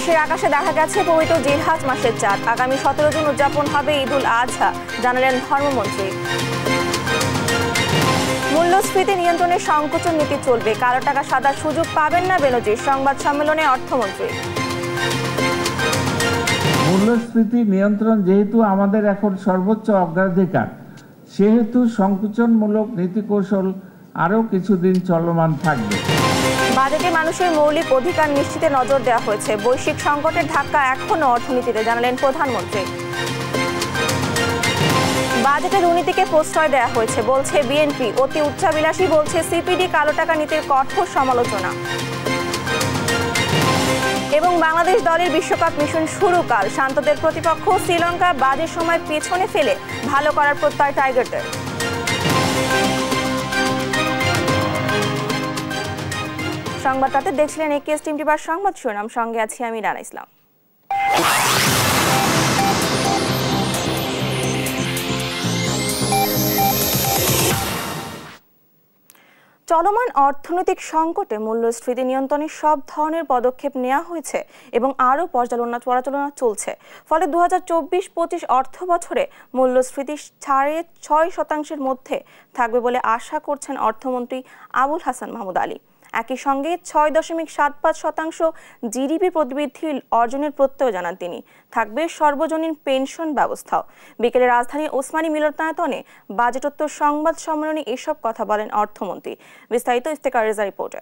দেশের আকাশে দেখা গেছে পবিত্র জিলহজ মাসের চাঁদ। আগামী 17 জুন উদযাপন হবে ঈদ উল আজহা, জানালেন ধর্মমন্ত্রী। মূল্যস্ফীতি নিয়ন্ত্রণে সংকোচন নীতি চলবে, কালো টাকা সাদার সুযোগ পাবেন না বেনজির, সংবাদ সম্মেলনে অর্থমন্ত্রী। মূল্যস্ফীতি নিয়ন্ত্রণ যেহেতু আমাদের এখন সর্বোচ্চ অগ্রাধিকার, সেহেতু সংকোচনমূলক নীতিকৌশল আরও কিছুদিন চলমান থাকবে। বাজেটে মানুষের মৌলিক অধিকার নিশ্চিতে নজর দেওয়া হয়েছে, বৈশ্বিক সংকটের ধাক্কা এখনো অর্থনীতিতে, জানালেন প্রধানমন্ত্রী। বাজেটে দুর্নীতিকে প্রশ্রয় দেওয়া হয়েছে, বলছে বিএনপি। অতি উচ্চাভিলাষী, বলছে সিপিডি। কালো টাকা নীতির কঠোর সমালোচনা। এবং বাংলাদেশ দলের বিশ্বকাপ মিশন শুরু কাল, শান্তদের প্রতিপক্ষ শ্রীলঙ্কা বাজের সময় পেছনে ফেলে ভালো করার প্রত্যয় টাইগারদের। সংবাদটাতে দেখছিলেন একেএস টিম টিভার সংবাদ শিরোনাম, সঙ্গে আছি আমি রানা ইসলাম। চলমান অর্থনৈতিক সংকটে মূল্যস্ফীতি নিয়ন্ত্রণে সব ধরনের পদক্ষেপ নেওয়া হয়েছে এবং আরও পর্যালোচনা চলছে। ফলে 2024-25 অর্থ বছরে মূল্যস্ফীতি 6.5% মধ্যে থাকবে বলে আশা করছেন অর্থমন্ত্রী আবুল হাসান মাহমুদ আলী। একই সঙ্গে 6.75% জিডিপি প্রবৃদ্ধি অর্জনের প্রত্যয় জানান তিনি। থাকবে সর্বজনীন পেনশন ব্যবস্থাও। বিকেলে রাজধানীর ওসমানী মিলনায়তনে বাজেটোত্তর সংবাদ সম্মেলনে এসব কথা বলেন অর্থমন্ত্রী। বিস্তারিত ইফতেখার রেজা রিপোর্টে।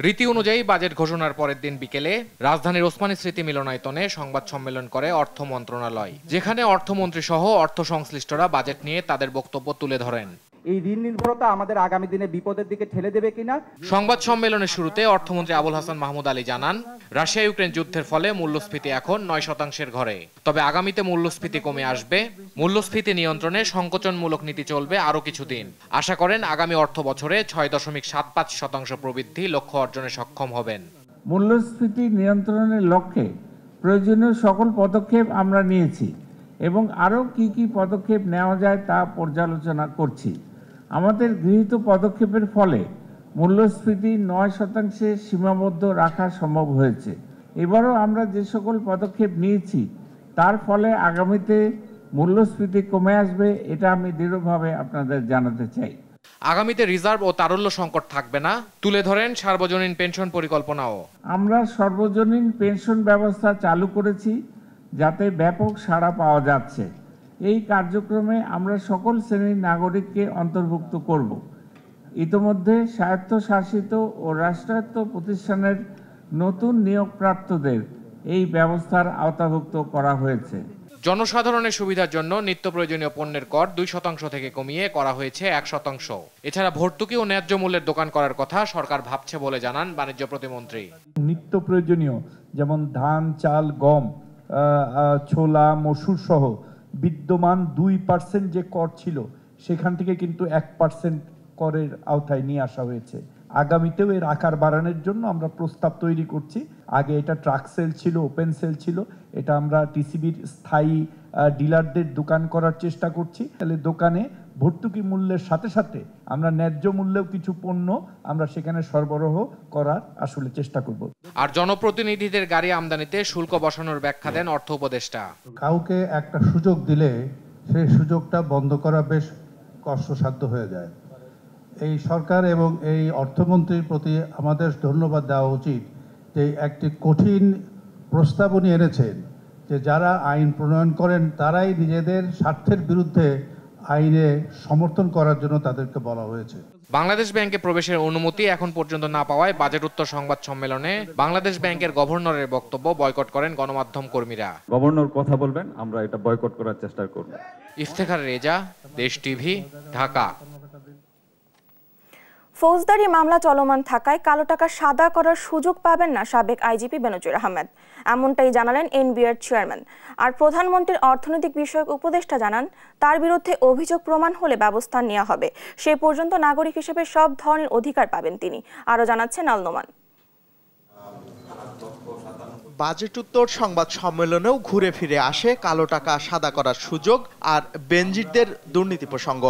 রীতি অনুযায়ী বাজেট ঘোষণার পরের দিন বিকেলে রাজধানীর ওসমানী স্মৃতি মিলনায়তনে সংবাদ সম্মেলন করে অর্থ মন্ত্রণালয়, যেখানে অর্থমন্ত্রী সহ অর্থ সংশ্লিষ্টরা বাজেট নিয়ে তাদের বক্তব্য তুলে ধরেন। এই ঋণ নির্ভরতা আমাদের আগামী দিনে বিপদের দিকে ঠেলে দেবে কিনা। সংবাদ সম্মেলনের শুরুতে অর্থমন্ত্রী আবুল হাসান মাহমুদ আলী জানান, রাশিয়া ইউক্রেন যুদ্ধের ফলে মূল্যস্ফীতি এখন 9% ঘরে, তবে আগামীতে মূল্যস্ফীতি কমে আসবে। মূল্যস্ফীতি নিয়ন্ত্রণে সংকোচনমূলক নীতি চলবে আরও কিছুদিন। আশা করেন আগামী অর্থ বছরে 6.75% প্রবৃদ্ধি লক্ষ্য অর্জনে সক্ষম হবেন। মূল্যস্ফীতি নিয়ন্ত্রণের লক্ষ্যে প্রয়োজনীয় সকল পদক্ষেপ আমরা নিয়েছি এবং আরও কি পদক্ষেপ নেওয়া যায় তা পর্যালোচনা করছি। আমাদের গৃহীত পদক্ষেপের ফলে মূল্যস্ফীতি 9% সীমাবদ্ধ রাখা সম্ভব হয়েছে। এবারও আমরা যে সকল পদক্ষেপ নিয়েছি তার ফলে আগামীতে মূল্যস্ফীতি কমে আসবে, এটা আমি দৃঢ়ভাবে আপনাদের জানাতে চাই। আগামীতে রিজার্ভ ও তারল্য সংকট থাকবে না তুলে ধরেন সার্বজনীন পেনশন পরিকল্পনাও। আমরা সর্বজনীন পেনশন ব্যবস্থা চালু করেছি, যাতে ব্যাপক সাড়া পাওয়া যাচ্ছে। এই কার্যক্রমে আমরা সকল শ্রেণীর নাগরিককে অন্তর্ভুক্ত করব। ইতোমধ্যে স্বায়ত্তশাসিত ও রাষ্ট্রায়ত্ত প্রতিষ্ঠানের নতুন নিয়োগপ্রাপ্তদের এই ব্যবস্থার আওতাভুক্ত করা হয়েছে। জনসাধারণের সুবিধার জন্য নিত্য প্রয়োজনীয় পণ্যের কর 2% থেকে কমিয়ে করা হয়েছে 1%। এছাড়া ভর্তুকি ও ন্যায্য মূল্যের দোকান করার কথা সরকার ভাবছে বলে জানান বাণিজ্য প্রতিমন্ত্রী। নিত্য প্রয়োজনীয় যেমন ধান, চাল, গম, ছোলা, মসুর সহ বিদ্যমান 2% যে কর ছিল সেখান থেকে কিন্তু 1% করের আওতায় নিয়ে আসা হয়েছে। আগামীতেও এর আকার বাড়ানোর জন্য আমরা প্রস্তাব তৈরি করছি। আগে এটা ট্রাক সেল ছিল, ওপেন সেল ছিল, এটা আমরা টিসিবির স্থায়ী ডিলারদের দোকান করার চেষ্টা করছি। তাহলে দোকানে ভর্তুকি মূল্যের সাথে সাথে আমরা ন্যায্য মূল্যেও কিছু পণ্য আমরা সেখানে সরবরাহ করার আসলে চেষ্টা করব। আর জনপ্রতিনিধিদের গাড়ি আমদানিতে শুল্ক বসানোর ব্যাখ্যা দেন অর্থ উপদেষ্টা। কাউকে একটা সুযোগ দিলে সেই সুযোগটা বন্ধ করা বেশ কষ্টসাধ্য হয়ে যায়। এই সরকার এবং এই অর্থমন্ত্রীর প্রতি আমাদের ধন্যবাদ দেওয়া উচিত যে একটি কঠিন প্রস্তাবনী এনেছেন, যে যারা আইন প্রণয়ন করেন তারাই নিজেদের স্বার্থের বিরুদ্ধে আইনে সমর্থন করার জন্য তাদেরকে বলা হয়েছে। বাংলাদেশ ব্যাংকে প্রবেশের অনুমতি এখন পর্যন্ত না পাওয়ায় বাজেট উত্তর সংবাদ সম্মেলনে বাংলাদেশ ব্যাংকের গভর্নরের বক্তব্য বয়কট করেন গণমাধ্যম কর্মীরা। গভর্নর কথা বলবেন, আমরা এটা বয়কট করার চেষ্টা করব। ইফতেখার রেজা, দেশ টিভি, ঢাকা। ফৌজদারি মামলা চলমান থাকায় কালো টাকা সাদা করার সুযোগ পাবেন না সাবেক আইজিপি বেনজির আহমেদ, এমনটাই জানালেন এনবিআর চেয়ারম্যান। আর প্রধানমন্ত্রীর অর্থনৈতিক বিষয়ক উপদেষ্টা জানান, তার বিরুদ্ধে অভিযোগ প্রমাণ হলে ব্যবস্থা নেওয়া হবে। সে পর্যন্ত নাগরিক হিসেবে সব ধরনের অধিকার পাবেন তিনি। আরও জানাচ্ছেন আল নোমান। বাজেট উত্তর সংবাদ সম্মেলনেও ঘুরে ফিরে আসে কালো টাকা সাদা করার সুযোগ আর বেনজিরদের দুর্নীতি প্রসঙ্গ।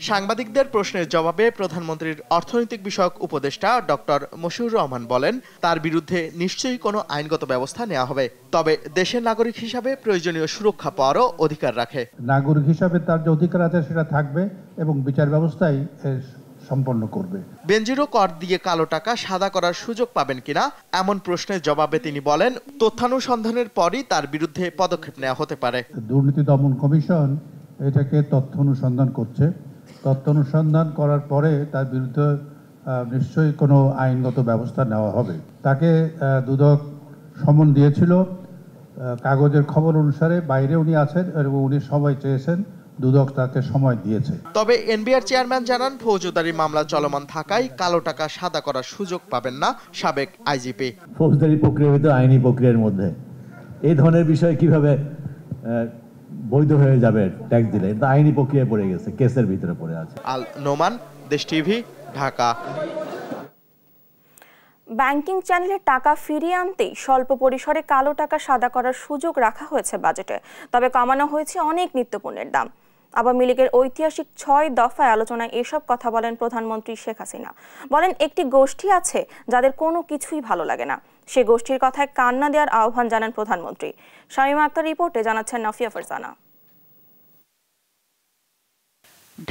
সাংবাদিকদের প্রশ্নের জবাবে প্রধানমন্ত্রীর অর্থনৈতিক বিষয়ক উপদেষ্টা ডক্টর মশিউর রহমান বলেন, তার বিরুদ্ধে নিশ্চয়ই কোনো আইনগত ব্যবস্থা নেওয়া হবে, তবে দেশের নাগরিক হিসাবে প্রয়োজনীয় সুরক্ষা পাওয়ারও অধিকার রাখে। নাগরিক হিসাবে তার যে অধিকার আছে সেটা থাকবে এবং বিচার ব্যবস্থাই সম্পন্ন করবে। বেনজিরো কর দিয়ে কালো টাকা সাদা করার সুযোগ পাবেন কিনা এমন প্রশ্নের জবাবে তিনি বলেন, তথ্যানুসন্ধানের পরই তার বিরুদ্ধে পদক্ষেপ নেওয়া হতে পারে। দুর্নীতি দমন কমিশন এটাকে তথ্য অনুসন্ধান করছে। তথ্য অনুসন্ধান করার পরে তার বিরুদ্ধে নিশ্চয়ই কোনো আইনগত ব্যবস্থা নেওয়া হবে। তাকে দুদক সমন দিয়েছিল, কাগজের খবর অনুসারে বাইরে উনি আছেন এবং উনি সময় চেয়েছেন, দুদক তাকে সময় দিয়েছে। তবে এনবিআর চেয়ারম্যান জানান, ফৌজদারি মামলা চলমান থাকায় কালো টাকা সাদা করার সুযোগ পাবেন না সাবেক আইজিপি। ফৌজদারি প্রক্রিয়ার ভিতরে আইনি প্রক্রিয়ার মধ্যে এই ধরনের বিষয় কিভাবে বৈধ হয়ে যাবে ট্যাক্স দিলে? আইনি প্রক্রিয়ায় পড়ে গেছে, কেসের ভিতরে পড়ে আছে। আল নোমান, দেশ টিভি, ঢাকা। ব্যাংকিং চ্যানেলে টাকা ফিরিয়ে আনতেই স্বল্প পরিসরে কালো টাকা সাদা করার সুযোগ রাখা হয়েছে বাজেটে, তবে কমানো হয়েছে অনেক নিত্যপণ্যের দাম। আওয়ামী লীগের ঐতিহাসিক 6 দফায় আলোচনায় এসব কথা বলেন প্রধানমন্ত্রী শেখ হাসিনা। বলেন, একটি গোষ্ঠী আছে যাদের কোনো কিছুই ভালো লাগে না, সে গোষ্ঠীর কথায় কান্না দেওয়ার আহ্বান জানান প্রধানমন্ত্রী। শামীমা আক্তার রিপোর্টে জানাচ্ছেন নাফিয়া ফারজানা।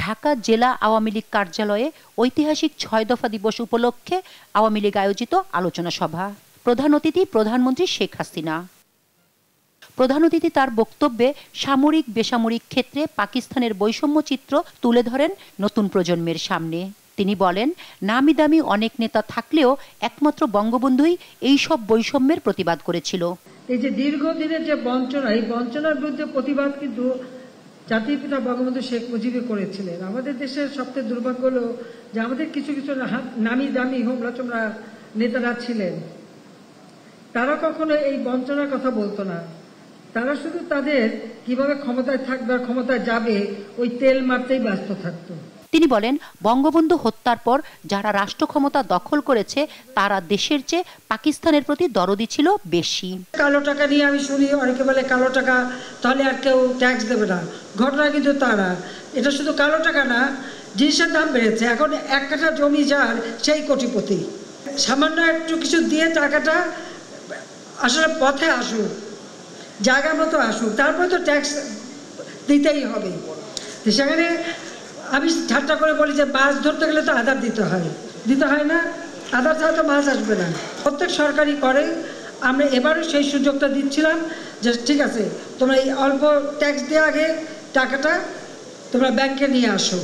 ঢাকা জেলা আওয়ামী লীগ কার্যালয়ে ঐতিহাসিক 6 দফা দিবস উপলক্ষে আওয়ামী লীগ আয়োজিত আলোচনা সভা। প্রধান অতিথি প্রধানমন্ত্রী শেখ হাসিনা। প্রধান অতিথি তার বক্তব্যে সামরিক বেসামরিক ক্ষেত্রে পাকিস্তানের বৈষম্য চিত্র তুলে ধরেন নতুন প্রজন্মের সামনে। তিনি বলেন, নামি দামি অনেক নেতা থাকলেও একমাত্র বঙ্গবন্ধুই এই সব বৈষম্যের প্রতিবাদ করেছিল। এই যে দীর্ঘদিনের যে বঞ্চনা, এই বঞ্চনার বিরুদ্ধে প্রতিবাদ কিন্তু জাতির পিতা বঙ্গবন্ধু শেখ মুজিব করেছিলেন। আমাদের দেশের সবচেয়ে দুর্ভাগ্য হলো যে আমাদের কিছু কিছু নামি দামি হোমরা নেতারা ছিলেন, তারা কখনো এই বঞ্চনার কথা বলতো না। তারা শুধু তাদের কিভাবে ক্ষমতায় থাকবে আর ক্ষমতায় যাবে ওই তেল মারতেই ব্যস্ত থাকতো। তিনি বলেন, বঙ্গবন্ধু হত্যার পর যারা রাষ্ট্র ক্ষমতা দখল করেছে তারা দেশের চেয়ে পাকিস্তানের প্রতি দরদি ছিল বেশি। কালো টাকা নিয়ে আমি শুনি অনেকে বলে কালো টাকা তাহলে আর কেউ ট্যাক্স দেবে না। ঘটনা কিন্তু তারা, এটা শুধু কালো টাকা না, জিনিসের দাম বেড়েছে। এখন 1 কাঠা জমি যার সেই কোটিপতি। সামান্য একটু কিছু দিয়ে টাকাটা আসলে পথে আসুক, জায়গা মতো আসুক, তারপরে তো ট্যাক্স দিতেই হবে। সেখানে আমি ঠাট্টা করে বলি যে মাছ ধরতে গেলে তো আধার দিতে হয় না, আধার ছাড়া তো মাছ আসবে না। প্রত্যেক সরকারি করে আমরা এবারও সেই সুযোগটা দিচ্ছিলাম যে ঠিক আছে, তোমরা এই অল্প ট্যাক্স দিয়ে আগে টাকাটা তোমরা ব্যাংকে নিয়ে আসো,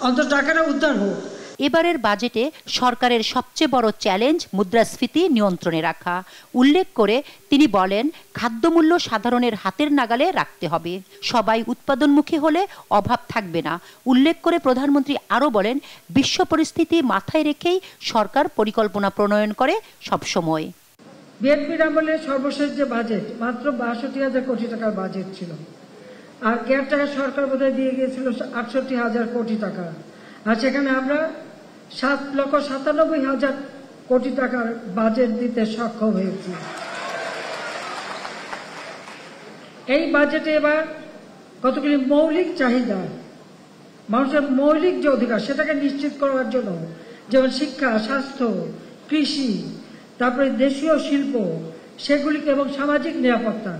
অন্তত টাকাটা উদ্ধার হোক। এবারের বাজেটে সরকারের সবচেয়ে বড় চ্যালেঞ্জ মুদ্রাস্ফীতি নিয়ন্ত্রণে রাখা। উল্লেখ করে তিনি বলেন, খাদ্যমূল্য সাধারণের হাতের নাগালে রাখতে হবে, সবাই উৎপাদনমুখী হলে অভাব থাকবে না। উল্লেখ করে প্রধানমন্ত্রী আরও বলেন, বিশ্ব পরিস্থিতি মাথায় রেখেই সরকার পরিকল্পনা প্রণয়ন করে সবসময়। বিএনপির আমলে সর্বশেষ যে বাজেট মাত্র ৬২,০০০ কোটি টাকার বাজেট ছিল, আর কেয়ারটেকার সরকার বোধহয় দিয়ে গিয়েছিল ৬৮,০০০ কোটি টাকা, আর সেখানে আমরা ৭,৯৭,০০০ কোটি টাকার বাজেট দিতে সক্ষম হয়েছি। এই বাজেটে এবার কতগুলি মৌলিক চাহিদা, মানুষের মৌলিক যে অধিকার সেটাকে নিশ্চিত করার জন্য, যেমন শিক্ষা, স্বাস্থ্য, কৃষি, তারপরে দেশীয় শিল্প, সেগুলিকে এবং সামাজিক নিরাপত্তা,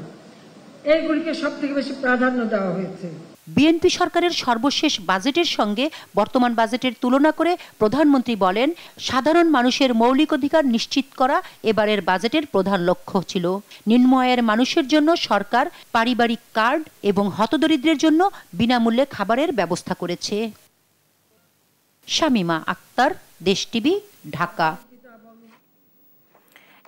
এইগুলিকে সবথেকে বেশি প্রাধান্য দেওয়া হয়েছে। বিএনপি সরকারের সর্বশেষ বাজেটের সঙ্গে বর্তমান বাজেটের তুলনা করে প্রধানমন্ত্রী বলেন, সাধারণ মানুষের মৌলিক অধিকার নিশ্চিত করা এবারের বাজেটের প্রধান লক্ষ্য ছিল। নিম্ন আয়ের মানুষের জন্য সরকার পারিবারিক কার্ড এবং হতদরিদ্রের জন্য বিনামূল্যে খাবারের ব্যবস্থা করেছে। শামীমা আক্তার, দেশ টিভি, ঢাকা।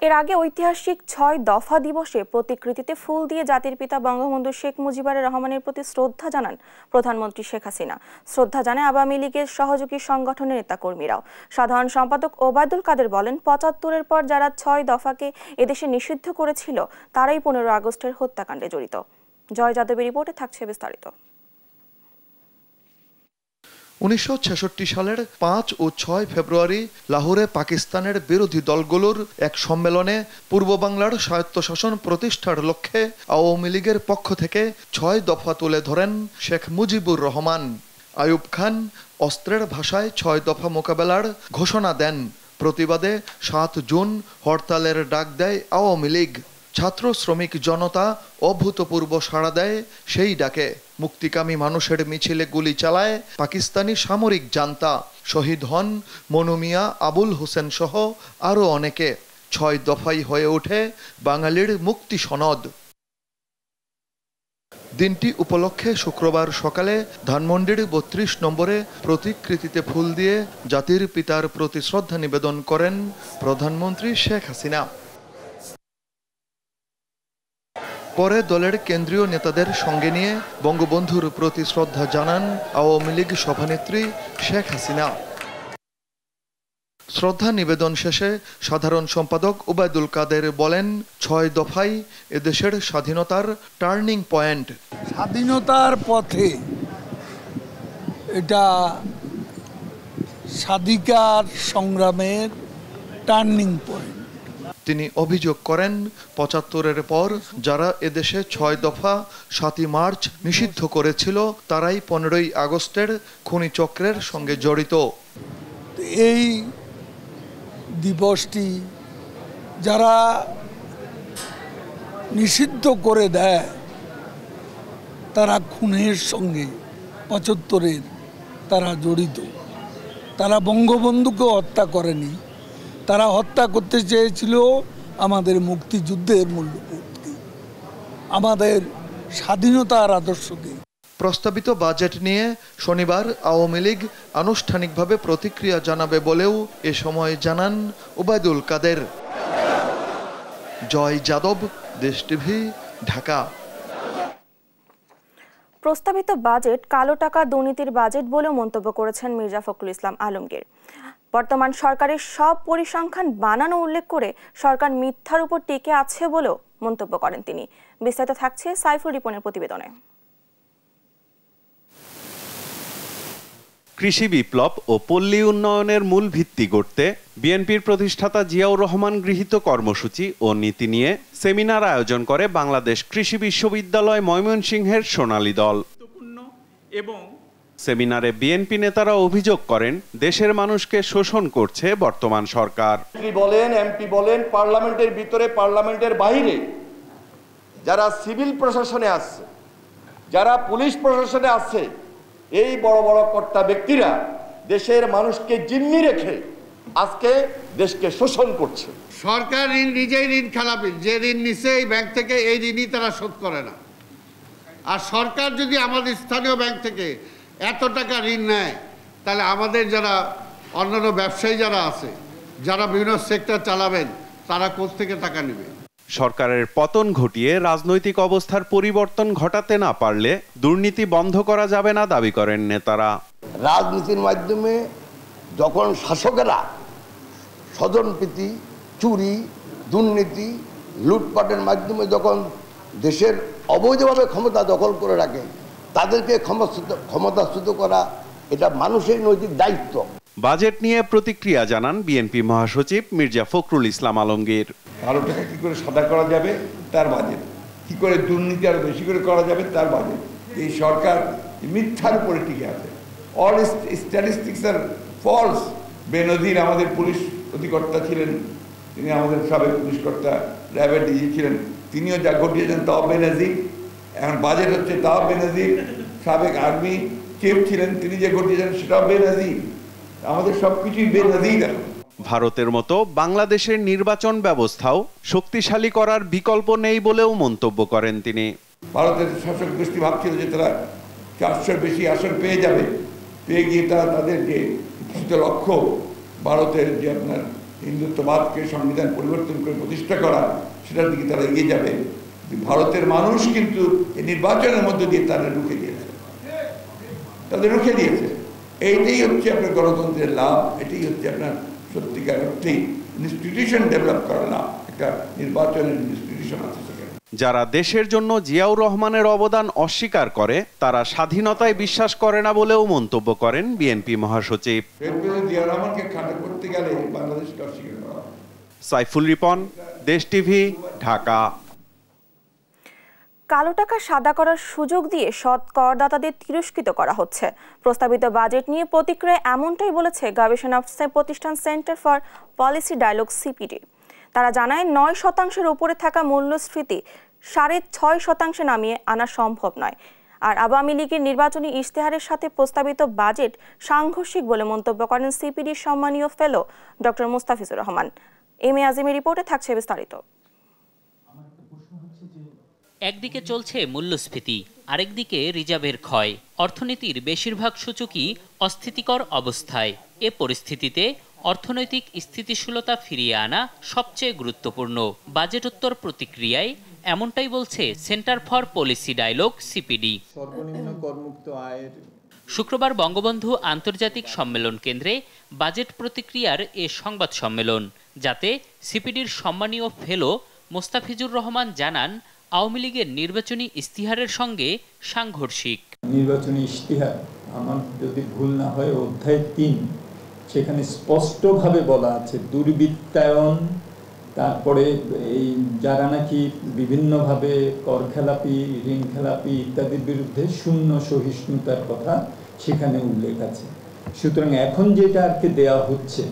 এর আগে ঐতিহাসিক 6 দফা দিবসে প্রতিকৃতিতে ফুল দিয়ে জাতির পিতা বঙ্গবন্ধু শেখ মুজিবুর রহমানের প্রতি শ্রদ্ধা জানান প্রধানমন্ত্রী শেখ হাসিনা। শ্রদ্ধা জানায় আওয়ামী লীগের সহযোগী সংগঠনের নেতাকর্মীরাও। সাধারণ সম্পাদক ওবায়দুল কাদের বলেন, ৭৫-এর পর যারা 6 দফাকে এদেশে নিষিদ্ধ করেছিল তারাই 15 আগস্টের হত্যাকাণ্ডে জড়িত। জয় যাদবের রিপোর্টে থাকছে বিস্তারিত। 1966 সালের 5 ও 6 ফেব্রুয়ারি লাহোরে পাকিস্তানের বিরোধী দলগুলোর এক সম্মেলনে পূর্ব বাংলার স্বায়ত্তশাসন প্রতিষ্ঠার লক্ষ্যে আওয়ামী লীগের পক্ষ থেকে 6 দফা তুলে ধরেন শেখ মুজিবুর রহমান। আইয়ুব খান অস্ত্রের ভাষায় 6 দফা মোকাবেলার ঘোষণা দেন। প্রতিবাদে 7 জুন হরতালের ডাক দেয় আওয়ামী লীগ। ছাত্র শ্রমিক জনতা অভূতপূর্ব সাড়া দেয় সেই ডাকে। মুক্তিকামী মানুষের মিছিলে গুলি চালায় পাকিস্তানি সামরিক জান্তা। শহীদ হন মনু মিয়া, আবুল হোসেন সহ আরও অনেকে। 6 দফাই হয়ে ওঠে বাঙালির মুক্তি সনদ। দিনটি উপলক্ষে শুক্রবার সকালে ধানমন্ডির 32 নম্বরে প্রতিকৃতিতে ফুল দিয়ে জাতির পিতার প্রতি শ্রদ্ধা নিবেদন করেন প্রধানমন্ত্রী শেখ হাসিনা। পরে দলের কেন্দ্রীয় নেতাদের সঙ্গে নিয়ে বঙ্গবন্ধুর প্রতি শ্রদ্ধা জানান আওয়ামী লীগ সভানেত্রী শেখ হাসিনা। শ্রদ্ধা নিবেদন শেষে সাধারণ সম্পাদক ওবায়দুল কাদের বলেন, 6 দফাই এদেশের স্বাধীনতার টার্নিং পয়েন্ট। স্বাধীনতার পথে এটা স্বাধিকার সংগ্রামের টার্নিং পয়েন্ট। তিনি অভিযোগ করেন, ৭৫-এর পর যারা এদেশে 6 দফা ৭ই মার্চ নিষিদ্ধ করেছিল তারাই 15ই আগস্টের খুনি চক্রের সঙ্গে জড়িত। এই দিবসটি যারা নিষিদ্ধ করে দেয় তারা খুনের সঙ্গে ৭৫-এর তারা জড়িত। তারা বঙ্গবন্ধুকে হত্যা করেনি, তারা হত্যা করতে চেয়েছিল আমাদের মুক্তিযুদ্ধের মূল্যবোধকে, আমাদের স্বাধীনতার আদর্শকে। প্রস্তাবিত বাজেট নিয়ে শনিবার আওয়ামী লীগ আনুষ্ঠানিকভাবে প্রতিক্রিয়া জানাবে বলেও এ সময় জানান ওবায়দুল কাদের। জয় যাদব, দেশ টিভি, ঢাকা। প্রস্তাবিত বাজেট কালো টাকা দুর্নীতির বাজেট বলেও মন্তব্য করেছেন মির্জা ফখরুল ইসলাম আলমগীর। বর্তমান সরকারের সব পরিসংখ্যান বানানো উল্লেখ করে সরকার মিথ্যার উপর টিকে আছে বলেও মন্তব্য করেন তিনি। বিস্তারিত থাকছে সাইফুল রিপনের প্রতিবেদনে। কৃষি বিপ্লব ও পল্লী উন্নয়নের মূল ভিত্তি গড়তে বিএনপির প্রতিষ্ঠাতা জিয়াউর রহমান গৃহীত কর্মসূচি ও নীতি নিয়ে সেমিনার আয়োজন করে বাংলাদেশ কৃষি বিশ্ববিদ্যালয় ময়মনসিংহের সোনালী দল। সেমিনারে বিএনপি নেতারা অভিযোগ করেন, দেশের মানুষকে শোষণ করছে বর্তমান সরকার। বলেন, এমপি বলেন, পার্লামেন্টের ভিতরে পার্লামেন্টের বাইরে যারা সিভিল প্রশাসনে আছে, যারা পুলিশ প্রশাসনে আছে, এই বড় বড় কর্তা ব্যক্তিরা দেশের মানুষকে জিম্মি রেখে আজকে দেশকে শোষণ করছে। সরকার ঋণ নিজেই ঋণ খেলাপি, যে ঋণ নিচ্ছে এই ব্যাংক থেকে এই ঋণই তারা শোধ করে না। আর সরকার যদি আমাদের স্থানীয় ব্যাংক থেকে এত টাকা ঋণ নেয়, তাহলে আমাদের যারা অন্যান্য ব্যবসায়ী যারা আছে, যারা বিভিন্ন সেক্টর চালাবেন, তারা কোত্থেকে টাকা নেবে? সরকারের পতন ঘটিয়ে রাজনৈতিক অবস্থার পরিবর্তন ঘটাতে না পারলে দুর্নীতি বন্ধ করা যাবে না দাবি করেন নেতারা। রাজনীতির মাধ্যমে যখন শাসকেরা স্বজনপ্রীতি, চুরি, দুর্নীতি, লুটপাটের মাধ্যমে যখন দেশের অবৈধভাবে ক্ষমতা দখল করে রাখে, তাদেরকে ক্ষমতাচ্যুত করা এটা মানুষের নৈতিক দায়িত্ব। বাজেট নিয়ে প্রতিক্রিয়া জানান বিএনপি মহাসচিব মির্জা ফখরুল ইসলাম আলমগীর। কালো টাকা কি করে সাদা করা যাবে তার বাজেট, কি করে দুর্নীতি আরো বেশি করে করা যাবে তার বাজেট। এই সরকার মিথ্যার উপরে টিকে আছে। অল স্ট্যাটিস্টিক্স আর ফলস। বেনজির আমাদের পুলিশ অধিকর্তা ছিলেন, তিনি আমাদের সাবেক পুলিশ কর্তা, র্যাবের ডিজি ছিলেন, তিনিও যা ঘটিয়েছেন তাও বেনজির। এখন বাজেট হচ্ছে তাও বেনজির। সাবেক আর্মি চিফ ছিলেন, তিনি যে ঘটিয়েছেন সেটাও বেনজির। আমাদের সবকিছুই বেনজির। ভারতের মতো বাংলাদেশের নির্বাচন ব্যবস্থাও শক্তিশালী করার বিকল্প নেই বলেও মন্তব্য করেন তিনি। ভারতের শাসক গোষ্ঠী ভাবছিল যে তারা 400 বেশি আসন পেয়ে যাবে, পেয়ে গিয়ে তারা তাদের যে ইচ্ছিত লক্ষ্য, ভারতের যে আপনার হিন্দুত্ববাদকে সংবিধান পরিবর্তন করে প্রতিষ্ঠা করা, সেটার দিকে তারা এগিয়ে যাবে। ভারতের মানুষ কিন্তু এই নির্বাচনের মধ্য দিয়ে তাদের রুখে দিয়েছে, এইটাই হচ্ছে আপনার গণতন্ত্রের লাভ, এটাই হচ্ছে আপনার সত্যিকার অর্থেই ইনস্টিটিউশন ডেভেলপ করা লাভ। একটা নির্বাচনের ইনস্টিটিউশন আছে। যারা দেশের জন্য জিয়াউর রহমানের অবদান অস্বীকার করে, তারা স্বাধীনতায় বিশ্বাস করে না বলেও মন্তব্য করেন বিএনপি মহাসচিব। জিয়াউর রহমানকে খাটো করতে গেলে বাংলাদেশকে অস্বীকার করা। সাইফুল রিপন, দেশ টিভি, ঢাকা। কালো টাকা সাদা করার সুযোগ দিয়ে সৎ করদাতাদের তিরস্কৃত করা হচ্ছে। প্রস্তাবিত বাজেট নিয়ে প্রতিক্রিয়ায় এমনটাই বলেছে গবেষণা প্রতিষ্ঠান Centre for Policy Dialogue CPD. তারা জানায় ৯% উপরে থাকা মূল্যস্ফীতি ৬.৫% নামিয়ে আনা সম্ভব নয়। আর আওয়ামী লীগের নির্বাচনী ইশতেহারের সাথে প্রস্তাবিত বাজেট সাংঘর্ষিক বলে মন্তব্য করেন সিপিডির সম্মানীয় ফেলো ডক্টর মুস্তাফিজুর রহমান। এম এ আজিমের রিপোর্টে থাকছে বিস্তারিত। একদিকে চলছে মূল্যস্ফীতি, আরেকদিকে রিজার্ভের ক্ষয়। অর্থনীতির বেশিরভাগ সূচকই অস্থিতিকর অবস্থায়। এ পরিস্থিতিতে অর্থনৈতিক স্থিতিশীলতা ফিরিয়ে আনা সবচেয়ে গুরুত্বপূর্ণ। বাজেটোত্তর প্রতিক্রিয়ায় এমনটাই বলছে Centre for Policy Dialogue CPD. সর্বনিম্ন করমুক্ত আয়ের শুক্রবার বঙ্গবন্ধু আন্তর্জাতিক সম্মেলন কেন্দ্রে বাজেট প্রতিক্রিয়ার এ সংবাদ সম্মেলন, যাতে সিপিডির সম্মানীয় ফেলো মোস্তাফিজুর রহমান জানান আওয়ামী লীগের নির্বাচনী ইশতিহারের সঙ্গে সাংঘর্ষিক। নির্বাচনী ইশতিহার, আমার যদি ভুল না হয় অধ্যায় ৩, সেখানে স্পষ্টভাবে বলা আছে দুর্বৃত্তায়ন, তারপরে এই যারা নাকি বিভিন্নভাবে কর খেলাপি, ঋণ খেলাপি ইত্যাদির বিরুদ্ধে শূন্য সহিষ্ণুতার কথা সেখানে উল্লেখ আছে। সুতরাং এখন যেটা আর কি দেওয়া হচ্ছে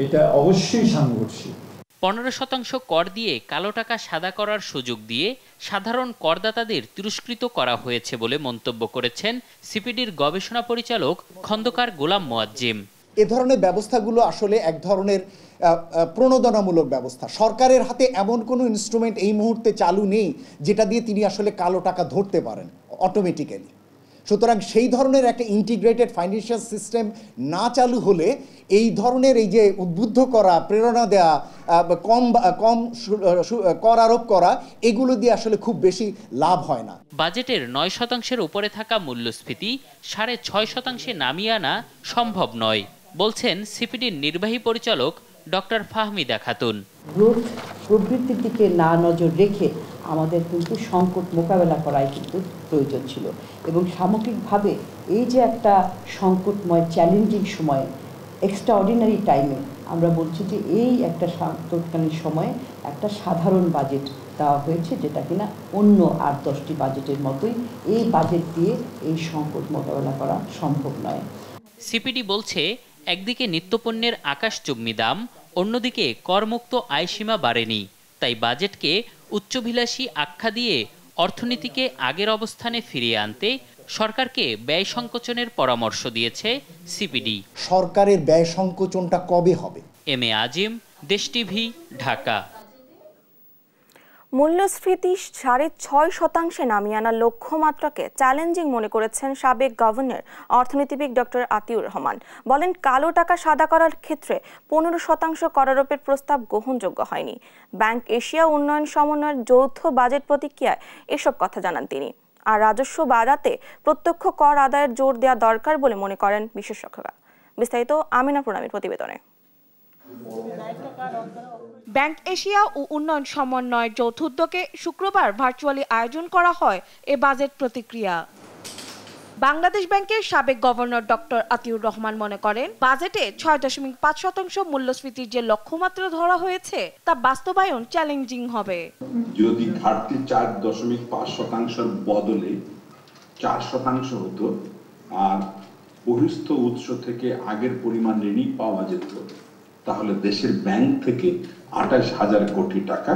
এটা অবশ্যই সাংঘর্ষিক। 15% কর দিয়ে কালো টাকা সাদা করার সুযোগ দিয়ে সাধারণ করদাতাদের তিরস্কৃত করা হয়েছে বলে মন্তব্য করেছেন সিপিডির গবেষণা পরিচালক খন্দকার গোলাম মোয়াজ্জেম। এ ধরনের ব্যবস্থাগুলো আসলে এক ধরনের প্রণোদনামূলক ব্যবস্থা। সরকারের হাতে এমন কোনো ইনস্ট্রুমেন্ট এই মুহূর্তে চালু নেই যেটা দিয়ে তিনি আসলে কালো টাকা ধরতে পারেন অটোমেটিক্যালি। সুতরাং সেই ধরনের একটা ইন্টিগ্রেটেড ফাইন্যান্সিয়াল সিস্টেম না চালু হলে এই ধরনের এই যে উদ্বুদ্ধ করা, প্রেরণা দেওয়া, কম কর আরোপ করা, এগুলো দিয়ে আসলে খুব বেশি লাভ হয় না। বাজেটের 9% উপরে থাকা মূল্যস্ফীতি 6.5% নামিয়ে আনা সম্ভব নয় বলছেন সিপিডির নির্বাহী পরিচালক ডক্টর ফাহমিদা খাতুন। গ্রোথ প্রবৃত্তির দিকে না নজর রেখে আমাদের কিন্তু সংকট মোকাবেলা করাই কিন্তু প্রয়োজন ছিল, এবং সামগ্রিকভাবে এই যে একটা সংকটময় চ্যালেঞ্জিং সময়ে, এক্সট্রাঅর্ডিনারি টাইমে আমরা বলছি যে এই একটা তৎকালীন সময়ে একটা সাধারণ বাজেট দেওয়া হয়েছে, যেটা কিনা অন্য 8-10টি বাজেটের মতোই এই বাজেট দিয়ে এই সংকট মোকাবেলা করা সম্ভব নয়। সিপিডি বলছে একদিকে নিত্যপণ্যের আকাশচুম্বী দাম, অন্যদিকে করমুক্ত আয়সীমা বাড়েনি। তাই বাজেটকে উচ্চভিলাষী আখ্যা দিয়ে অর্থনীতিকে আগের অবস্থানে ফিরিয়ে আনতে সরকারকে ব্যয় সংকোচনের পরামর্শ দিয়েছে সিপিডি। সরকারের ব্যয় সংকোচনটা কবে হবে? এম এ আজিম, দেশ টিভি, ঢাকা। মূল্যস্ফীতি 6.5% নামিয়ে আনার লক্ষ্যমাত্রাকে চ্যালেঞ্জিং মনে করেছেন সাবেক গভর্নর অর্থনীতিবিদ ডক্টর আতিউর রহমান। বলেন, কালো টাকা সাদা করার ক্ষেত্রে 15% করারোপের প্রস্তাব গ্রহণযোগ্য হয়নি। ব্যাংক এশিয়া উন্নয়ন সমন্বয়ের যৌথ বাজেট প্রতিক্রিয়ায় এসব কথা জানান তিনি। আর রাজস্ব বাড়াতে প্রত্যক্ষ কর আদায়ের জোর দেওয়া দরকার বলে মনে করেন বিশেষজ্ঞরা। বিস্তারিত আমিনা প্রণামীর প্রতিবেদনে। ব্যাংক এশিয়া ও উন্নয়ন সমন্বয়ের যৌথ উদ্যোগে শুক্রবার ভার্চুয়ালি আয়োজন করা হয় এ বাজেট প্রতিক্রিয়া। বাংলাদেশ ব্যাংকের সাবেক গভর্নর ডক্টর আতিউর রহমান মনে করেন, বাজেটে 6.5% মূল্যস্ফীতির যে লক্ষ্যমাত্রা ধরা হয়েছে তা বাস্তবায়ন চ্যালেঞ্জিং হবে। যদি ঘাটতি 4.5%-এর বদলে 4% হতো আর বহিস্থ উৎস থেকে আগের পরিমাণ ঋণই পাওয়া যেত, তাহলে দেশের ব্যাংক থেকে 28,000 কোটি টাকা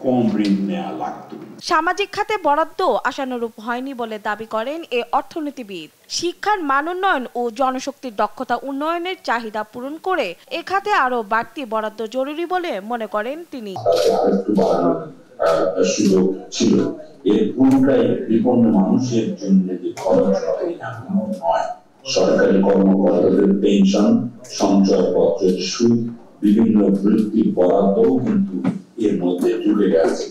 কম ঋণ নেওয়া লাগতো। সামাজিক খাতে বরাদ্দ আশানুরূপ হয়নি বলে দাবি করেন এ অর্থনীতিবিদ। শিক্ষার মান উন্নয়ন ও জনশক্তির দক্ষতা উন্নয়নের চাহিদা পূরণ করে এ খাতে আরো বাড়তি বরাদ্দ জরুরি বলে মনে করেন তিনি। সুযোগ ছিল, এর পুরোটাই বিপন্ন মানুষের জন্য যে খরচ হয় এমন নয়। সরকারি কর্মকর্তাদের পেনশন, সঞ্চয়পত্রের সুদ, বিভিন্ন বৃত্তির বরাদ্দও কিন্তু এর মধ্যে জুড়ে গেছে।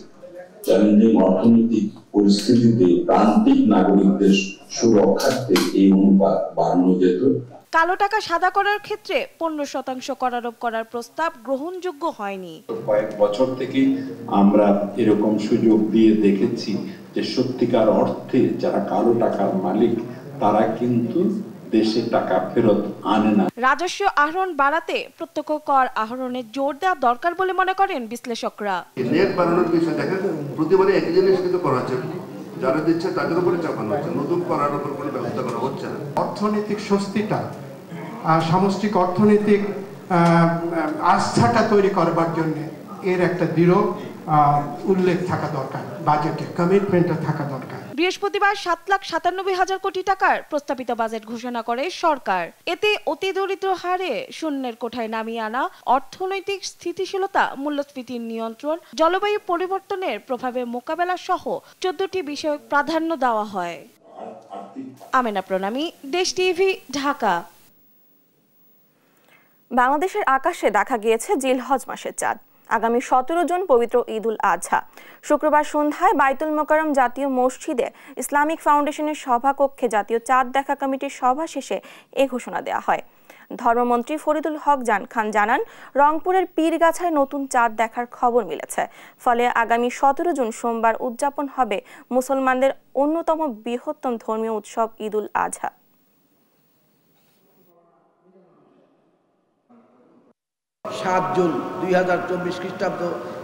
চ্যালেঞ্জিং অর্থনৈতিক পরিস্থিতিতে প্রান্তিক নাগরিকদের সুরক্ষার্থে এই অনুপাত বাড়ানো যেত। কালো টাকা সাদা করার ক্ষেত্রে 15% করারোপ করার প্রস্তাব গ্রহণযোগ্য হয়নি। কয়েক বছর থেকে আমরা এরকম সুযোগ দিয়ে দেখেছি যে সত্যিকার অর্থে যারা কালো টাকার মালিক তারা কিন্তু দেশে টাকা ফেরত আনে না। রাজস্ব আহরণ বাড়াতে প্রত্যক্ষ কর আহরণের জোর দেওয়া দরকার বলে মনে করেন বিশ্লেষকরা। নেট বাড়ানোর বিষয় দেখেন, প্রতিবারে একই জিনিস কিন্তু করা হচ্ছে, যারা দিচ্ছে তাদের উপরে চাপানো হচ্ছে, নতুন করার উপর কোনো ব্যবস্থা করা হচ্ছে না। অর্থনৈতিক স্বস্তিটা, সামষ্টিক অর্থনৈতিক আস্থাটা তৈরি করবার জন্য এর একটা দৃঢ় উল্লেখ থাকা দরকার, বাজেটে কমিটমেন্টটা থাকা দরকার। বৃহস্পতিবার 7,97,000 কোটি টাকার প্রস্তাবিত বাজেট ঘোষণা করে সরকার। এতে অতি দরিদ্র হারে শূন্যের কোঠায় নামিয়ে আনা, অর্থনৈতিক স্থিতিশীলতা, মূল্যস্ফীতি নিয়ন্ত্রণ, জলবায়ু পরিবর্তনের প্রভাবে মোকাবেলা সহ 14টি বিষয় প্রাধান্য দেওয়া হয়। আমেনা প্রণামী, দেশ টিভি, ঢাকা। বাংলাদেশের আকাশে দেখা গিয়েছে জিলহজ মাসের চাঁদ। আগামী 17 জুন পবিত্র ঈদ উল আজহা। শুক্রবার সন্ধ্যায় বাইতুল মোকাররম জাতীয় মসজিদে ইসলামিক ফাউন্ডেশনের সভাকক্ষে জাতীয় চাঁদ দেখা কমিটির সভা শেষে এ ঘোষণা দেওয়া হয়। ধর্মমন্ত্রী ফরিদুল হক খান জানান, রংপুরের পীরগাছায় নতুন চাঁদ দেখার খবর মিলেছে। ফলে আগামী 17 জুন সোমবার উদযাপন হবে মুসলমানদের অন্যতম বৃহত্তম ধর্মীয় উৎসব ঈদ উল আজহা। 7 জুন 2024 খ্রিস্টাব্দ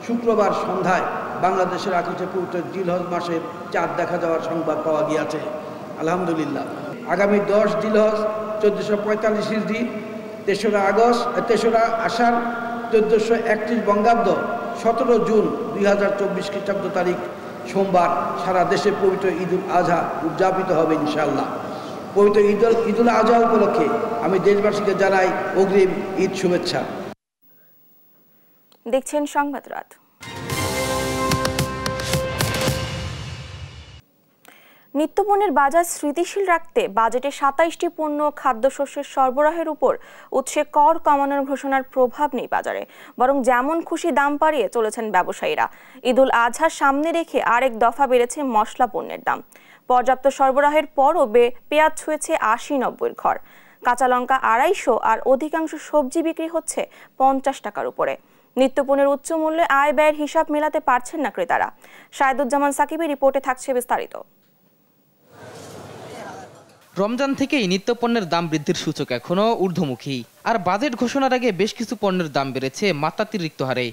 শুক্রবার সন্ধ্যায় বাংলাদেশের আকাশে পবিত্র জিলহজ মাসের চাঁদ দেখা যাওয়ার সংবাদ পাওয়া গিয়েছে। আলহামদুলিল্লাহ। আগামী 10 জিলহজ 1445 হিজরি, 3রা আষাঢ় 1431 বঙ্গাব্দ, 17 জুন 2024 খ্রিস্টাব্দ তারিখ সোমবার সারা দেশে পবিত্র ঈদ উল আজহা উদযাপিত হবে ইনশাআল্লাহ। পবিত্র ঈদ উল আজহা উপলক্ষে আমি দেশবাসীকে জানাই অগ্রিম ঈদ শুভেচ্ছা। দেখছেন সংবাদ রাত। নিত্যপণ্যের বাজার স্থিতিশীল রাখতে বাজেটে 27টি পণ্য খাদ্যশস্যের সরবরাহের উপর উৎসে কর কমানোর ঘোষণার প্রভাব নেই বাজারে, বরং যেমন খুশি দাম বাড়িয়ে চলেছেন ব্যবসায়ীরা। ঈদ উল আজহার সামনে রেখে আরেক দফা বেড়েছে মশলা পণ্যের দাম। পর্যাপ্ত সরবরাহের পরও পেঁয়াজ ছুঁয়েছে 80-90 ঘর। কাঁচা লঙ্কা 250 আর অধিকাংশ সবজি বিক্রি হচ্ছে 50 টাকার উপরে। নিত্যপণ্যের উচ্চ মূল্যে আয় ব্যয়ের হিসাব মেলাতে পারছেন না ক্রেতারা। শাহেদুজ্জামান সাকিবের রিপোর্টে থাকছে বিস্তারিত। রমজান থেকেই নিত্যপণ্যের দাম বৃদ্ধির সূচক এখনো ঊর্ধ্বমুখী, আর বাজেট ঘোষণার আগে বেশ কিছু পণ্যের দাম বেড়েছে মাত্রাতিরিক্ত হারে।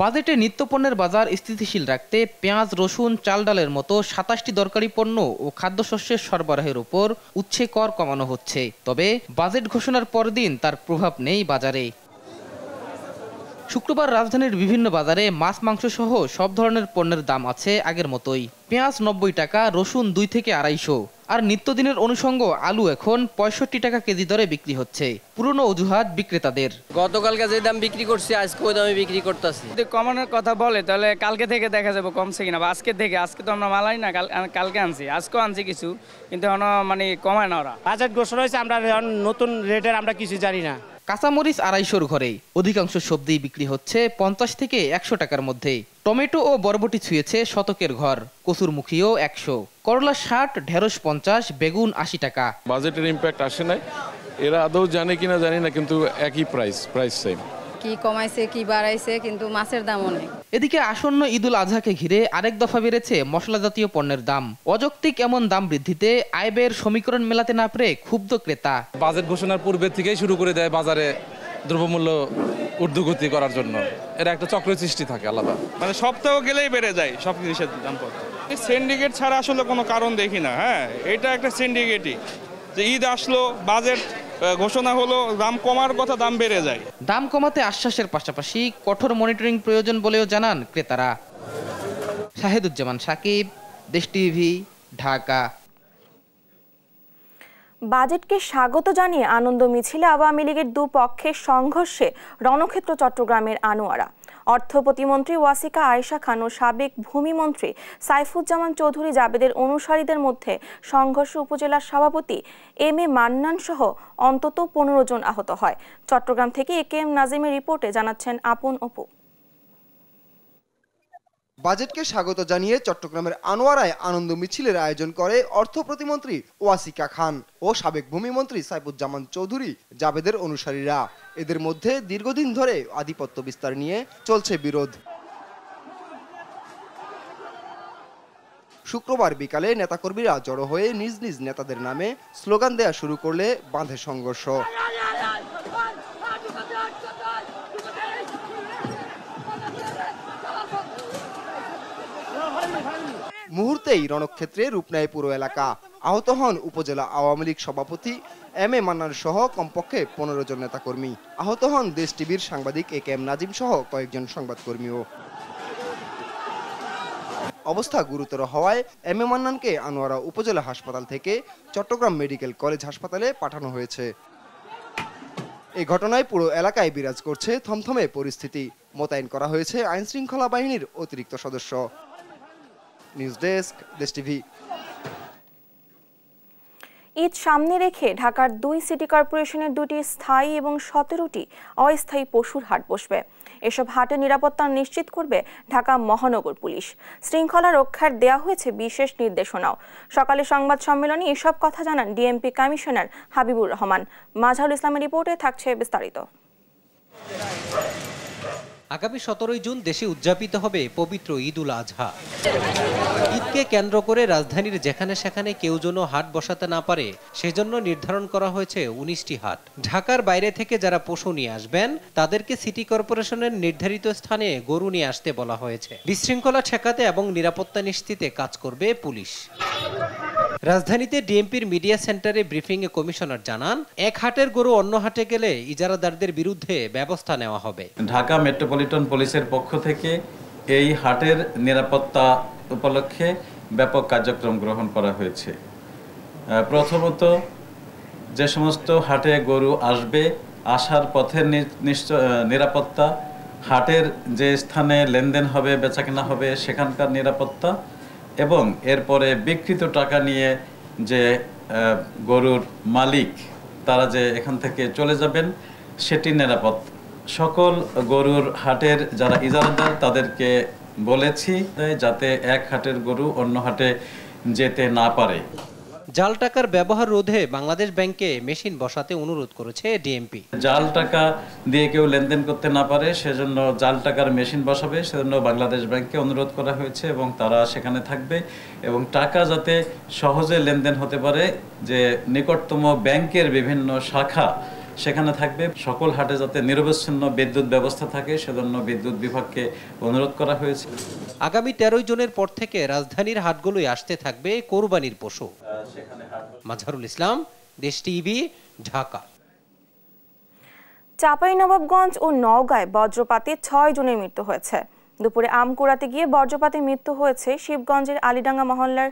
বাজেটে নিত্যপণ্যের বাজার স্থিতিশীল রাখতে পেঁয়াজ, রসুন, চাল ডালের মতো 27টি দরকারি পণ্য ও খাদ্যশস্যের সরবরাহের উপর উৎসে কর কমানো হচ্ছে। তবে বাজেট ঘোষণার পরদিন তার প্রভাব নেই বাজারে। শুক্রবার রাজধানীর বিভিন্ন বাজারে মাছ, মাংস সহ সব ধরনের পণ্যের দাম আছে আগের মতোই। পেঁয়াজ 90 টাকা, রসুন 2 থেকে 250, আর নিত্যদিনের অনুষঙ্গ আলু এখন 65 টাকা কেজি দরে বিক্রি হচ্ছে। পুরনো অজুহাত বিক্রেতাদের, গতকালকে যে দাম বিক্রি করছি আজকে ওই দামে বিক্রি করতেছি। যদি কমানোর কথা বলে তাহলে কালকে থেকে দেখা যাবে কমছে কিনা, বা আজকে তো আমরা মালাই না, কালকে আনছি, আজকেও আনছি কিছু, কিন্তু এখনো মানে কমায় না ওরা। বাজেট ঘোষণা হয়েছে, আমরা নতুন রেটের আমরা কিছু জানি না। কাঁচামরিচ 250 ঘরে, অধিকাংশ সবজি বিক্রি হচ্ছে 50 থেকে 100 টাকার মধ্যে। টমেটো ও বরবটি ছুঁয়েছে শতকের ঘর, কচুরমুখীও 100, করলা 60, ঢেঁড়স 50, বেগুন 80 টাকা। বাজেটের ইম্প্যাক্ট আসে নাই, এরা আদৌ জানে কিনা জানি না, কিন্তু একই প্রাইস সেম। কি কমাইছে কি বাড়াইছে, কিন্তু মাছের দাম অনেক। এদিকে আসন্ন ঈদ উল আজহাকে ঘিরে আরেক দফা বেড়েছে মশলা জাতীয় পণ্যের দাম। অযৌক্তিক এমন দাম বৃদ্ধিতে আয় ব্যয়ের সমীকরণ মেলাতে না পেরে ক্ষুব্ধ ক্রেতা। বাজেট ঘোষণার পূর্বে থেকেই শুরু করে দেয় বাজারে দ্রব্যমূল্য ঊর্ধ্বগতি করার জন্য, এর একটা চক্র সৃষ্টি থাকে আলাদা, মানে সপ্তাহ গেলেই বেড়ে যায় সব জিনিসের দামপত্র। সিন্ডিকেট ছাড়া আসলে কোনো কারণ দেখি না। হ্যাঁ, এটা একটা সিন্ডিকেটই, যে ঈদ আসলো, বাজেট ঘোষণা হলো, দাম কমার কথা, দাম বেড়ে যায়। দাম কমাতে আশ্বাসের পাশাপাশি কঠোর মনিটরিং প্রয়োজন বলেও জানান ক্রেতারা। শাহেদুজ্জামান সাকিব, দেশ টিভি, ঢাকা। বাজেটকে স্বাগত জানিয়ে আনন্দ মিছিলে আওয়ামী লীগের দুপক্ষের সংঘর্ষে রণক্ষেত্র চট্টগ্রামের আনোয়ারা। অর্থ প্রতিমন্ত্রী ওয়াসিকা আয়েশা খান ও সাবেক ভূমিমন্ত্রী সাইফুজ্জামান চৌধুরী জাবেদের অনুসারীদের মধ্যে সংঘর্ষে উপজেলার সভাপতি এম এ মান্নান সহ অন্তত 15 জন আহত হয়। চট্টগ্রাম থেকে একেএম নাজিমের রিপোর্টে জানাচ্ছেন আপন অপু। বাজেটকে স্বাগত জানিয়ে চট্টগ্রামের আনোয়ারায় আনন্দ মিছিলের আয়োজন করে অর্থ প্রতিমন্ত্রী ওয়াসিকা খান ও সাবেক ভূমিমন্ত্রী সাইফুজ্জামান চৌধুরী জাবেদের অনুসারীরা। এদের মধ্যে দীর্ঘদিন ধরে আধিপত্য বিস্তার নিয়ে চলছে বিরোধ। শুক্রবার বিকালে নেতাকর্মীরা জড়ো হয়ে নিজ নিজ নেতাদের নামে স্লোগান দেয়া শুরু করলে বাঁধে সংঘর্ষ। মুহূর্তেই রণক্ষেত্রে রূপ নেয় পুরো এলাকা। আহত হন উপজেলা আওয়ামী লীগ সভাপতি এম এ মান্নান সহ কমপক্ষে 15 জন নেতাকর্মী। আহত হন দেশ টিভির সাংবাদিক এ কে এম নাজিম সহ কয়েকজন সংবাদকর্মীও। অবস্থা গুরুতর হওয়ায় এম এ মান্নানকে আনোয়ারা উপজেলা হাসপাতাল থেকে চট্টগ্রাম মেডিকেল কলেজ হাসপাতালে পাঠানো হয়েছে। এই ঘটনায় পুরো এলাকায় বিরাজ করছে থমথমে পরিস্থিতি। মোতায়েন করা হয়েছে আইনশৃঙ্খলা বাহিনীর অতিরিক্ত সদস্য। নিউজ ডেস্ক, দেশ টিভি। ঈদ সামনে রেখে ঢাকার 2 সিটি কর্পোরেশনের 2টি স্থায়ী এবং 17টি অস্থায়ী পশুর হাট বসবে। এসব হাটের নিরাপত্তা নিশ্চিত করবে ঢাকা মহানগর পুলিশ। শৃঙ্খলা রক্ষার দেয়া হয়েছে বিশেষ নির্দেশনাও। সকালে সংবাদ সম্মেলনে এসব কথা জানান ডিএমপি কমিশনার হাবিবুর রহমান। মাজহারুল ইসলামের রিপোর্টে থাকছে বিস্তারিত। আগামী 17 জুন দেশে উদযাপিত হবে পবিত্র ঈদ উল আজহা। ঈদকে কেন্দ্র করে রাজধানীর যেখানে সেখানে কেউ যেন হাট বসাতে না পারে সেজন্য নির্ধারণ করা হয়েছে 19টি হাট। ঢাকার বাইরে থেকে যারা পশু নিয়ে আসবেন তাদেরকে সিটি কর্পোরেশনের নির্ধারিত স্থানে গরু নিয়ে আসতে বলা হয়েছে। বিশৃঙ্খলা ঠেকাতে এবং নিরাপত্তা নিশ্চিতে কাজ করবে পুলিশ। রাজধানীতে ডিএমপির মিডিয়া সেন্টারে ব্রিফিংয়ে কমিশনার জানান, এক হাটের গরু অন্য হাটে গেলে ইজারাদারদের বিরুদ্ধে ব্যবস্থা নেওয়া হবে। ঢাকা মেট্রোপলিটন পুলিশের পক্ষ থেকে এই হাটের নিরাপত্তা উপলক্ষে ব্যাপক কার্যক্রম গ্রহণ করা হয়েছে। প্রথমত, যে সমস্ত হাটে গরু আসবে, আসার পথের নিরাপত্তা, হাটের যে স্থানে লেনদেন হবে, বেচাকেনা হবে সেখানকার নিরাপত্তা, এবং এরপরে বিকৃত টাকা নিয়ে যে গরুর মালিক তারা যে এখান থেকে চলে যাবেন সেটি নিরাপদ। সকল গরুর হাটের যারা ইজারাদার তাদেরকে বলেছি যাতে এক হাটের গরু অন্য হাটে যেতে না পারে। জাল টাকার ব্যবহার রোধে বাংলাদেশ ব্যাংকে মেশিন বসাতে অনুরোধ করেছে ডিএমপি। জাল টাকা দিয়ে কেউ লেনদেন করতে না পারে সেজন্য জাল টাকার মেশিন বসাবে, সেজন্য বাংলাদেশ ব্যাংকে অনুরোধ করা হয়েছে এবং তারা সেখানে থাকবে এবং টাকা যাতে সহজে লেনদেন হতে পারে যে নিকটতম ব্যাংকের বিভিন্ন শাখা সেখানে থাকবে। সকল হাটে যাতে নিরবচ্ছিন্ন বিদ্যুৎ ব্যবস্থা থাকে সেজন্য বিদ্যুৎ বিভাগকে অনুরোধ করা হয়েছে। আগামী 13 জুনের পর থেকে রাজধানীর হাটগুলোয় আসতে থাকবে কোরবানির পশু। মাজহারুল ইসলাম, দেশ টিভি, ঢাকা। চাঁপাইনবাবগঞ্জ ও নওগাঁয় বজ্রপাতে 6 জনের মৃত্যু হয়েছে। দুপুরে আম কুড়াতে গিয়ে বজ্রপাতে মৃত্যু হয়েছে শিবগঞ্জের আলীডাঙ্গা মহল্লার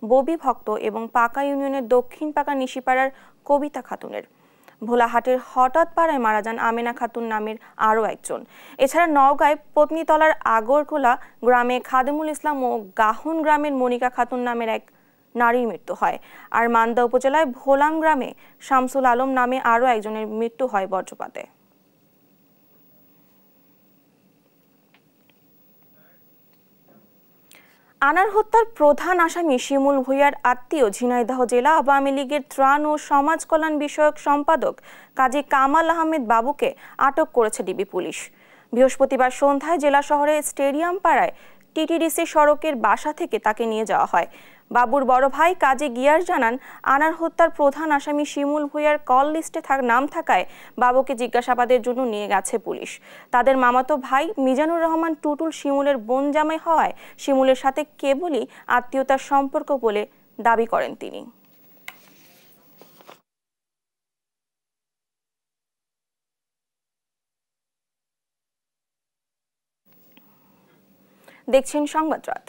ববি ভক্ত এবং পাকা ইউনিয়নের দক্ষিণ পাকা নিশিপাড়ার কবিতা খাতুনের। ভোলাহাটের হঠাৎ পাড়ায় মারা যান আমেনা খাতুন নামের আরও একজন। এছাড়া নওগাঁয় পত্নীতলার আগরকোলা গ্রামে খাদেমুল ইসলাম ও গাহুন গ্রামের মনিকা খাতুন নামের এক নারীর মৃত্যু হয়। আর মান্দা উপজেলায় ভোলাম গ্রামে শামসুল আলম নামে আরও একজনের মৃত্যু হয় বজ্রপাতে। আনার হত্যার প্রধান আসামি শিমুল ভূঁইয়ার আত্মীয় ঝিনাইদহ জেলা আওয়ামী লীগের ত্রাণ ও সমাজ কল্যাণ বিষয়ক সম্পাদক কাজী কামাল আহমেদ বাবুকে আটক করেছে ডিবি পুলিশ। বৃহস্পতিবার সন্ধ্যায় জেলা শহরের স্টেডিয়াম পাড়ায় টিটিডিসি সড়কের বাসা থেকে তাকে নিয়ে যাওয়া হয়। বাবুর বড় ভাই কাজী গিয়ার জানান, আনার হত্যার প্রধান আসামি শিমুল ভূঁইয়ার কল লিস্টে নাম থাকায় বাবুকে জিজ্ঞাসাবাদের জন্য নিয়ে গেছে পুলিশ। তাদের মামাতো ভাই মিজানুর রহমান টুটুল শিমুলের বোন জামাই হওয়ায় শিমুলের সাথে কেবলই আত্মীয়তার সম্পর্ক বলে দাবি করেন তিনি। দেখছেন সংবাদ রাত।